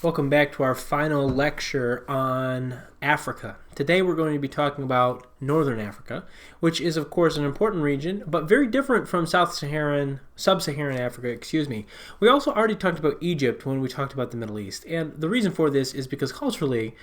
Welcome back to our final lecture on Africa. Today we're going to be talking about Northern Africa, which is of course an important region, but very different from Sub-Saharan Africa, We also already talked about Egypt when we talked about the Middle East, and the reason for this is because culturally,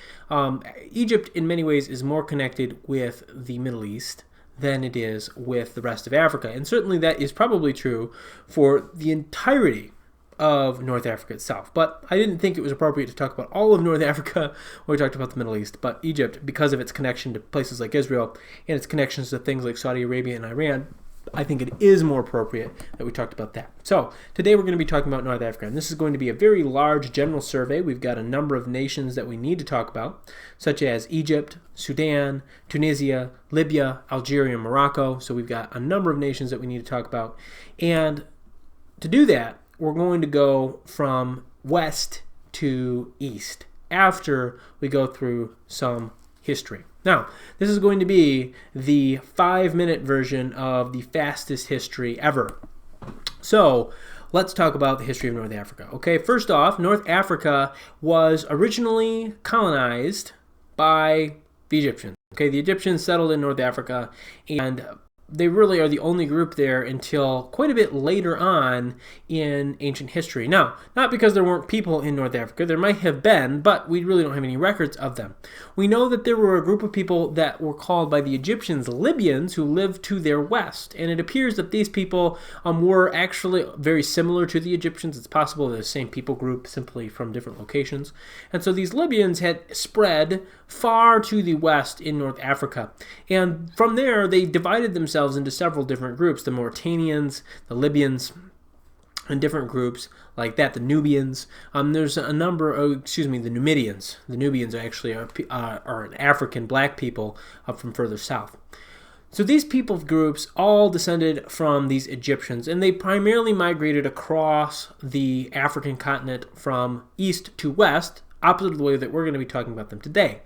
Egypt in many ways is more connected with the Middle East than it is with the rest of Africa, and certainly that is probably true for the entirety of North Africa itself. But I didn't think it was appropriate to talk about all of North Africa when we talked about the Middle East. But Egypt, because of its connection to places like Israel and its connections to things like Saudi Arabia and Iran, I think it is more appropriate that we talked about that. So today we're going to be talking about North Africa, and this is going to be a very large general survey. We've got a number of nations that we need to talk about, such as Egypt, Sudan, Tunisia, Libya, Algeria, and Morocco. So we've got a number of nations that we need to talk about. And to do that, we're going to go from west to east after we go through some history. Now, this is going to be the 5-minute version of the fastest history ever. So, let's talk about the history of North Africa. Okay, first off, North Africa was originally colonized by the Egyptians. Okay, the Egyptians settled in North Africa, and they really are the only group there until quite a bit later on in ancient history. Now, not because there weren't people in North Africa, there might have been, but we really don't have any records of them. We know that there were a group of people that were called by the Egyptians Libyans who lived to their west, and it appears that these people were actually very similar to the Egyptians. It's possible they're the same people group, simply from different locations. And so these Libyans had spread far to the west in North Africa, and from there they divided themselves into several different groups: the Mauritanians, the Libyans, and different groups like that, the Nubians. There's a number of, the Numidians. The Nubians actually are an African black people from further south. So these people groups all descended from these Egyptians, and they primarily migrated across the African continent from east to west, opposite of the way that we're going to be talking about them today.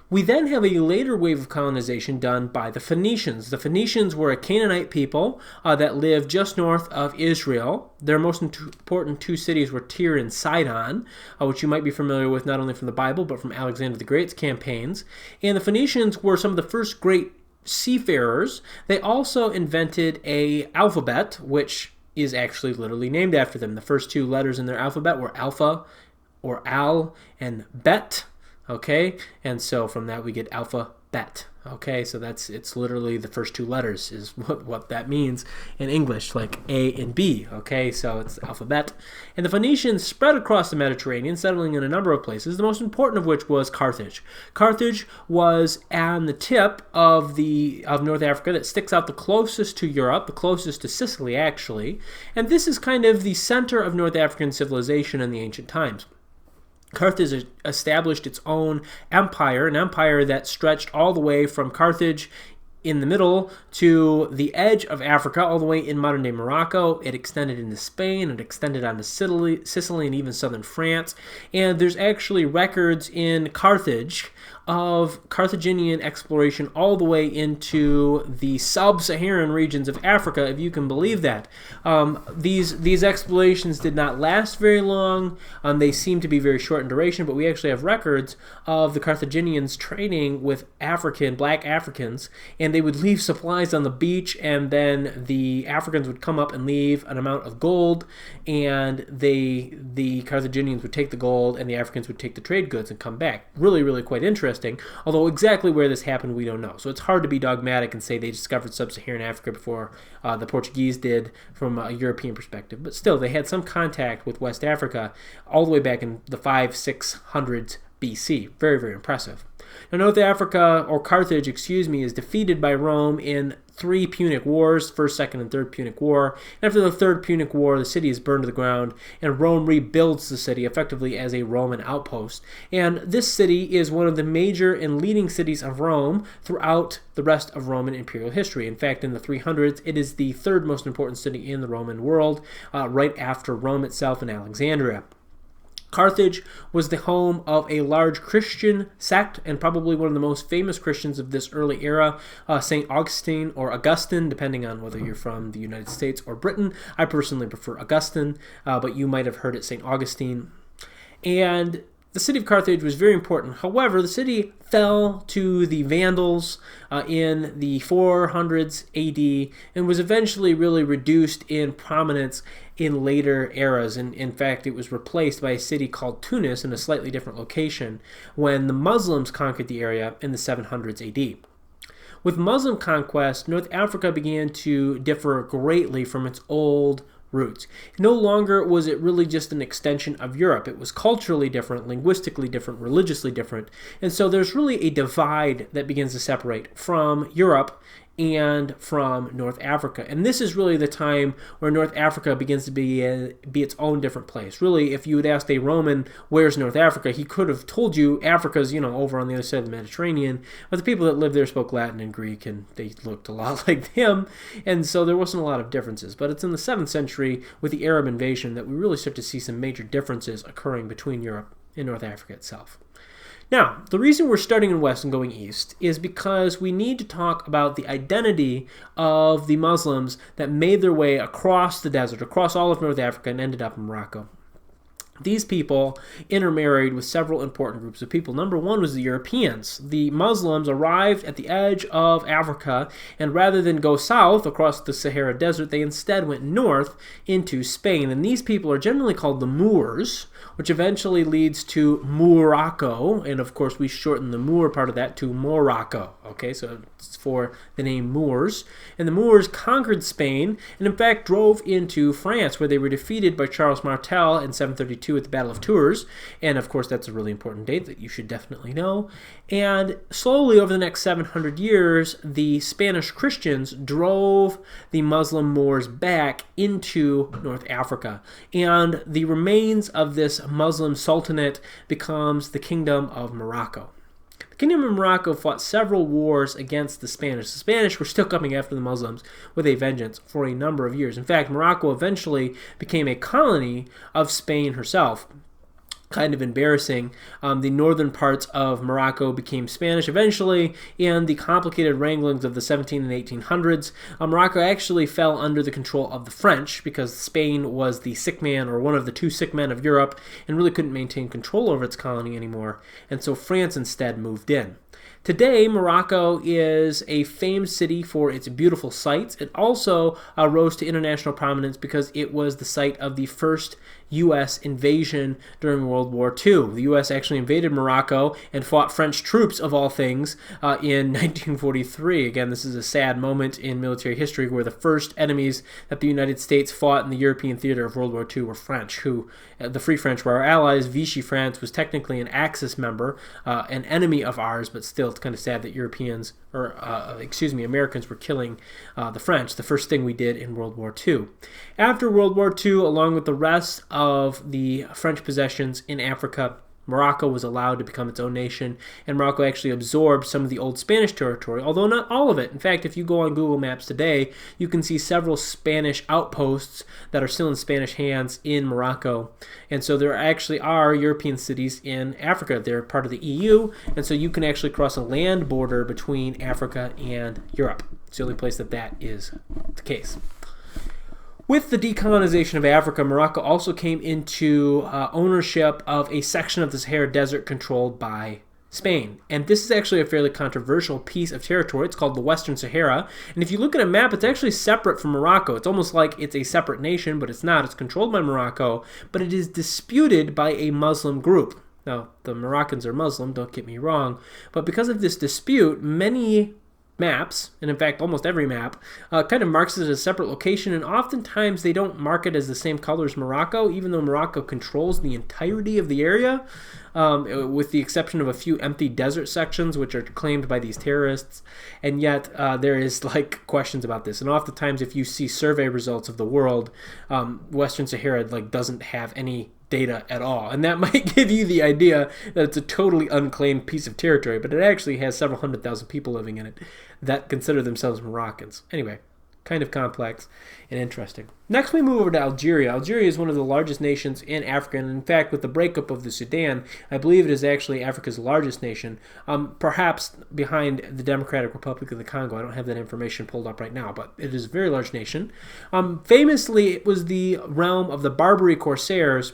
We then have a later wave of colonization done by the Phoenicians. The Phoenicians were a Canaanite people that lived just north of Israel. Their most important two cities were Tyre and Sidon, which you might be familiar with not only from the Bible, but from Alexander the Great's campaigns. And the Phoenicians were some of the first great seafarers. They also invented an alphabet, which is actually literally named after them. The first two letters in their alphabet were Alpha, or Al, and Bet. Okay, and so from that we get alphabet. Okay, so it's literally the first two letters is what that means in English, like A and B. Okay, so it's alphabet. And the Phoenicians spread across the Mediterranean, settling in a number of places, the most important of which was Carthage. Carthage was on the tip of North Africa that sticks out the closest to Europe, the closest to Sicily actually, and this is kind of the center of North African civilization in the ancient times. Carthage established its own empire, an empire that stretched all the way from Carthage in the middle to the edge of Africa, all the way in modern-day Morocco. It extended into Spain, it extended onto Sicily, and even southern France. And there's actually records in Carthage of Carthaginian exploration all the way into the sub-Saharan regions of Africa, if you can believe that. These explorations did not last very long. They seem to be very short in duration, but we actually have records of the Carthaginians trading with black Africans, and they would leave supplies on the beach, and then the Africans would come up and leave an amount of gold, and the Carthaginians would take the gold, and the Africans would take the trade goods and come back. Really, really quite interesting. Although exactly where this happened, we don't know. So it's hard to be dogmatic and say they discovered sub-Saharan Africa before the Portuguese did from a European perspective. But still, they had some contact with West Africa all the way back in the 500-600s BC. Very, very impressive. Now, North Africa, or Carthage, is defeated by Rome in 3 Punic Wars, First, Second, and Third Punic War. And after the Third Punic War, the city is burned to the ground, and Rome rebuilds the city effectively as a Roman outpost. And this city is one of the major and leading cities of Rome throughout the rest of Roman imperial history. In fact, in the 300s, it is the third most important city in the Roman world, right after Rome itself and Alexandria. Carthage was the home of a large Christian sect, and probably one of the most famous Christians of this early era, St. Augustine or Augustine, depending on whether you're from the United States or Britain. I personally prefer Augustine, but you might have heard it St. Augustine. And the city of Carthage was very important. However, the city fell to the Vandals in the 400s AD and was eventually really reduced in prominence in later eras. And in fact, it was replaced by a city called Tunis in a slightly different location when the Muslims conquered the area in the 700s AD. With Muslim conquest, North Africa began to differ greatly from its old roots. No longer was it really just an extension of Europe. It was culturally different, linguistically different, religiously different. And so there's really a divide that begins to separate from Europe and from North Africa. And this is really the time where North Africa begins to be its own different place. Really, if you had asked a Roman, where's North Africa, he could have told you Africa's, over on the other side of the Mediterranean. But the people that lived there spoke Latin and Greek, and they looked a lot like him. And so there wasn't a lot of differences. But it's in the 7th century with the Arab invasion that we really start to see some major differences occurring between Europe and North Africa itself. Now, the reason we're starting in west and going east is because we need to talk about the identity of the Muslims that made their way across the desert, across all of North Africa, and ended up in Morocco. These people intermarried with several important groups of people. Number one was the Europeans. The Muslims arrived at the edge of Africa, and rather than go south across the Sahara Desert, they instead went north into Spain. And these people are generally called the Moors, which eventually leads to Morocco. And of course, we shorten the Moor part of that to Morocco. Okay, so it's for the name Moors. And the Moors conquered Spain and, in fact, drove into France, where they were defeated by Charles Martel in 732 at the Battle of Tours. And, of course, that's a really important date that you should definitely know. And slowly, over the next 700 years, the Spanish Christians drove the Muslim Moors back into North Africa. And the remains of this Muslim sultanate becomes the Kingdom of Morocco. The Kingdom of Morocco fought several wars against the Spanish. The Spanish were still coming after the Muslims with a vengeance for a number of years. In fact, Morocco eventually became a colony of Spain herself. Kind of embarrassing. The northern parts of Morocco became Spanish eventually, and the complicated wranglings of the 17 and 1800s, Morocco actually fell under the control of the French because Spain was the sick man, or one of the two sick men of Europe, and really couldn't maintain control over its colony anymore, and so France instead moved in. Today, Morocco is a famed city for its beautiful sights. It also rose to international prominence because it was the site of the first U.S. invasion during World War II. The U.S. actually invaded Morocco and fought French troops, of all things, in 1943. Again, this is a sad moment in military history where the first enemies that the United States fought in the European theater of World War II were French, who the Free French were our allies. Vichy France was technically an Axis member, an enemy of ours, but still it's kind of sad that Americans were killing the French, the first thing we did in World War II. After World War II, along with the rest of the French possessions in Africa, Morocco was allowed to become its own nation, and Morocco actually absorbed some of the old Spanish territory, although not all of it. In fact, if you go on Google Maps today, you can see several Spanish outposts that are still in Spanish hands in Morocco. And so there actually are European cities in Africa. They're part of the EU, and so you can actually cross a land border between Africa and Europe. It's the only place that is the case. With the decolonization of Africa, Morocco also came into ownership of a section of the Sahara Desert controlled by Spain. And this is actually a fairly controversial piece of territory. It's called the Western Sahara. And if you look at a map, it's actually separate from Morocco. It's almost like it's a separate nation, but it's not. It's controlled by Morocco, but it is disputed by a Muslim group. Now, the Moroccans are Muslim, don't get me wrong, but because of this dispute, many maps, and in fact almost every map, kind of marks it as a separate location, and oftentimes they don't mark it as the same color as Morocco, even though Morocco controls the entirety of the area, with the exception of a few empty desert sections which are claimed by these terrorists. And yet there is questions about this, and oftentimes if you see survey results of the world, Western Sahara doesn't have any data at all, and that might give you the idea that it's a totally unclaimed piece of territory, but it actually has several 100,000 people living in it that consider themselves Moroccans. Anyway, kind of complex and interesting. Next, we move over to Algeria. Algeria is one of the largest nations in Africa, and in fact, with the breakup of the Sudan, I believe it is actually Africa's largest nation, perhaps behind the Democratic Republic of the Congo. I don't have that information pulled up right now, but it is a very large nation. Famously, it was the realm of the Barbary Corsairs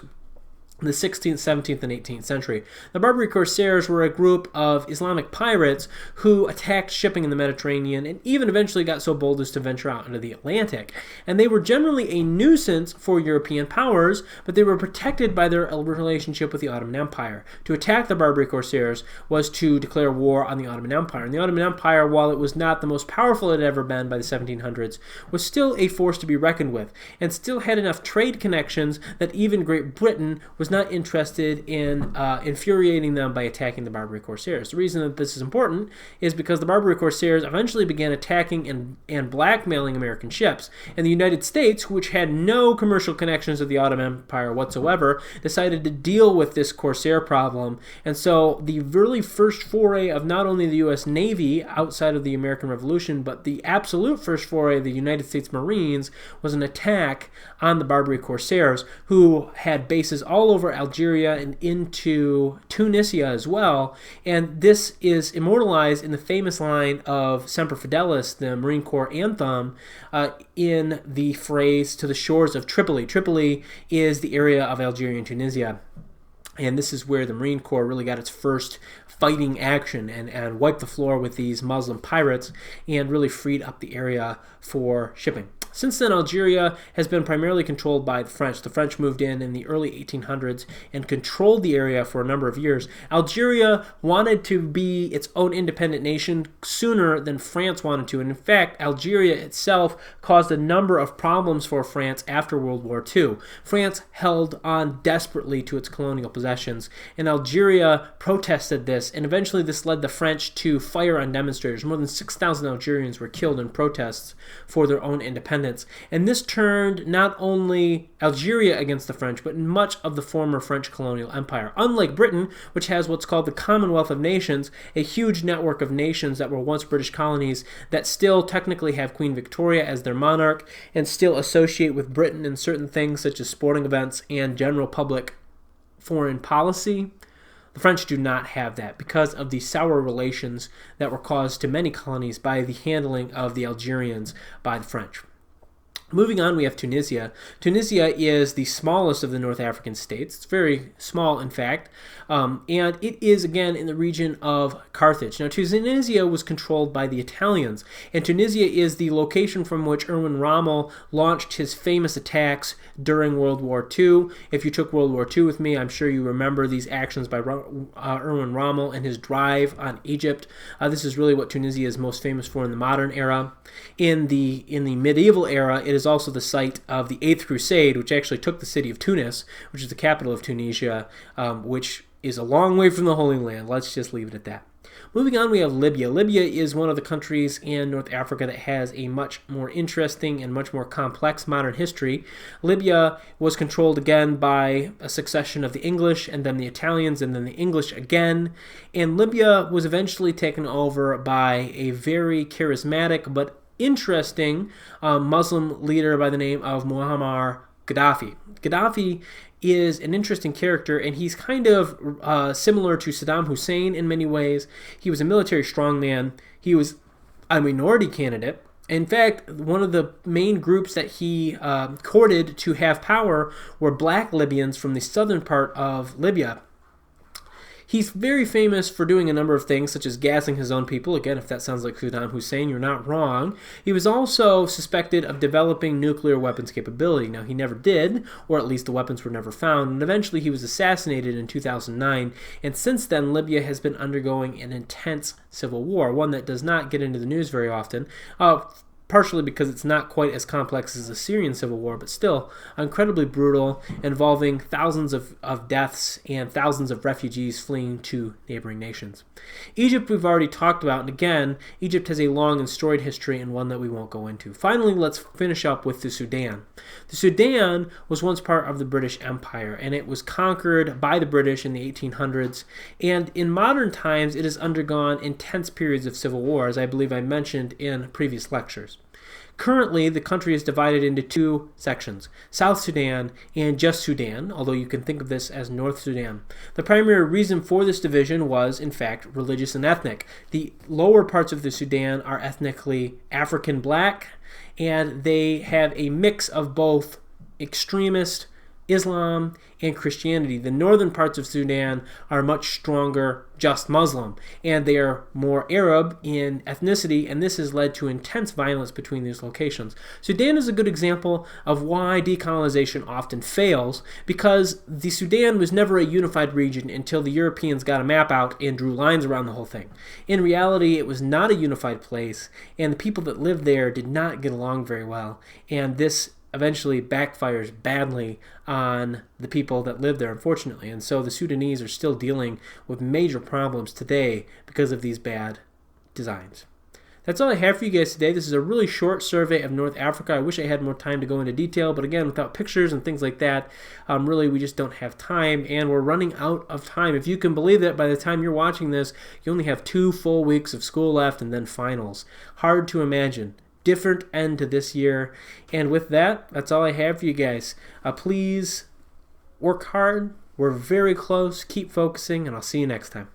in the 16th, 17th, and 18th century. The Barbary Corsairs were a group of Islamic pirates who attacked shipping in the Mediterranean and even eventually got so bold as to venture out into the Atlantic. And they were generally a nuisance for European powers, but they were protected by their relationship with the Ottoman Empire. To attack the Barbary Corsairs was to declare war on the Ottoman Empire. And the Ottoman Empire, while it was not the most powerful it had ever been by the 1700s, was still a force to be reckoned with, and still had enough trade connections that even Great Britain was not interested in infuriating them by attacking the Barbary Corsairs. The reason that this is important is because the Barbary Corsairs eventually began attacking and blackmailing American ships, and the United States, which had no commercial connections with the Ottoman Empire whatsoever, decided to deal with this Corsair problem. And so the really first foray of not only the U.S. Navy outside of the American Revolution, but the absolute first foray of the United States Marines was an attack on the Barbary Corsairs, who had bases all over Algeria and into Tunisia as well. And this is immortalized in the famous line of Semper Fidelis, the Marine Corps anthem, in the phrase "to the shores of Tripoli." Tripoli is the area of Algeria and Tunisia. And this is where the Marine Corps really got its first fighting action and wiped the floor with these Muslim pirates and really freed up the area for shipping. Since then, Algeria has been primarily controlled by the French. The French moved in the early 1800s and controlled the area for a number of years. Algeria wanted to be its own independent nation sooner than France wanted to. And in fact, Algeria itself caused a number of problems for France after World War II. France held on desperately to its colonial possessions, and Algeria protested this, and eventually this led the French to fire on demonstrators. More than 6,000 Algerians were killed in protests for their own independence. And this turned not only Algeria against the French, but much of the former French colonial empire. Unlike Britain, which has what's called the Commonwealth of Nations, a huge network of nations that were once British colonies that still technically have Queen Victoria as their monarch and still associate with Britain in certain things such as sporting events and general public foreign policy. The French do not have that because of the sour relations that were caused to many colonies by the handling of the Algerians by the French. Moving on, we have Tunisia. Tunisia is the smallest of the North African states. It's very small, in fact, and it is, again, in the region of Carthage. Now, Tunisia was controlled by the Italians, and Tunisia is the location from which Erwin Rommel launched his famous attacks during World War II. If you took World War II with me, I'm sure you remember these actions by Erwin Rommel and his drive on Egypt. This is really what Tunisia is most famous for in the modern era. In the medieval era, it is also the site of the Eighth Crusade, which actually took the city of Tunis, which is the capital of Tunisia, which is a long way from the Holy Land. Let's just leave it at that. Moving on, we have Libya. Libya is one of the countries in North Africa that has a much more interesting and much more complex modern history. Libya was controlled again by a succession of the English and then the Italians and then the English again. And Libya was eventually taken over by a very charismatic but interesting Muslim leader by the name of Muammar Gaddafi. Gaddafi is an interesting character, and he's kind of similar to Saddam Hussein in many ways. He was a military strongman. He was a minority candidate. In fact, one of the main groups that he courted to have power were black Libyans from the southern part of Libya. He's very famous for doing a number of things, such as gassing his own people. Again, if that sounds like Saddam Hussein, you're not wrong. He was also suspected of developing nuclear weapons capability. Now, he never did, or at least the weapons were never found, and eventually he was assassinated in 2009, and since then, Libya has been undergoing an intense civil war, one that does not get into the news very often, partially because it's not quite as complex as the Syrian civil war, but still incredibly brutal, involving thousands of deaths and thousands of refugees fleeing to neighboring nations. Egypt we've already talked about, and again, Egypt has a long and storied history and one that we won't go into. Finally, let's finish up with the Sudan. The Sudan was once part of the British Empire, and it was conquered by the British in the 1800s, and in modern times it has undergone intense periods of civil war, as I believe I mentioned in previous lectures. Currently, the country is divided into two sections, South Sudan and just Sudan, although you can think of this as North Sudan. The primary reason for this division was, in fact, religious and ethnic. The lower parts of the Sudan are ethnically African black, and they have a mix of both extremist Islam and Christianity. The northern parts of Sudan are much stronger just Muslim, and they are more Arab in ethnicity, and this has led to intense violence between these locations. Sudan is a good example of why decolonization often fails, because the Sudan was never a unified region until the Europeans got a map out and drew lines around the whole thing. In reality, it was not a unified place, and the people that lived there did not get along very well, and this eventually backfires badly on the people that live there, unfortunately. And so the Sudanese are still dealing with major problems today because of these bad designs. That's all I have for you guys today. This is a really short survey of North Africa. I wish I had more time to go into detail, but again, without pictures and things like that, really we just don't have time, and we're running out of time. If you can believe that, by the time you're watching this, you only have 2 full weeks of school left and then finals. Hard to imagine. Different end to this year. And with that, that's all I have for you guys. Please work hard. We're very close. Keep focusing, and I'll see you next time.